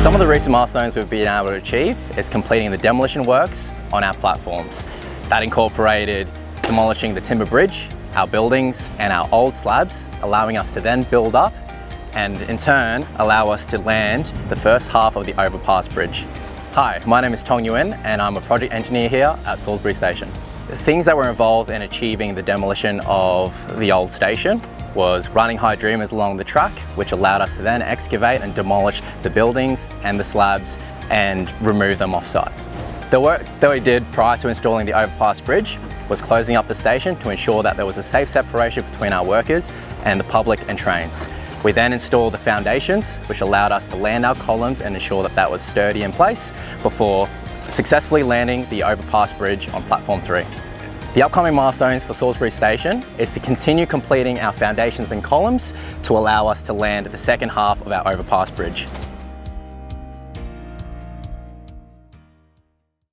Some of the recent milestones we've been able to achieve is completing the demolition works on our platforms. That incorporated demolishing the timber bridge, our buildings and our old slabs, allowing us to then build up and in turn allow us to land the first half of the overpass bridge. Hi, my name is Tong Nguyen and I'm a project engineer here at Salisbury Station. The things that were involved in achieving the demolition of the old station was running high dreamers along the track, which allowed us to then excavate and demolish the buildings and the slabs and remove them off-site. The work that we did prior to installing the overpass bridge was closing up the station to ensure that there was a safe separation between our workers and the public and trains. We then installed the foundations, which allowed us to land our columns and ensure that that was sturdy in place before successfully landing the overpass bridge on platform 3. The upcoming milestones for Salisbury Station is to continue completing our foundations and columns to allow us to land the second half of our overpass bridge.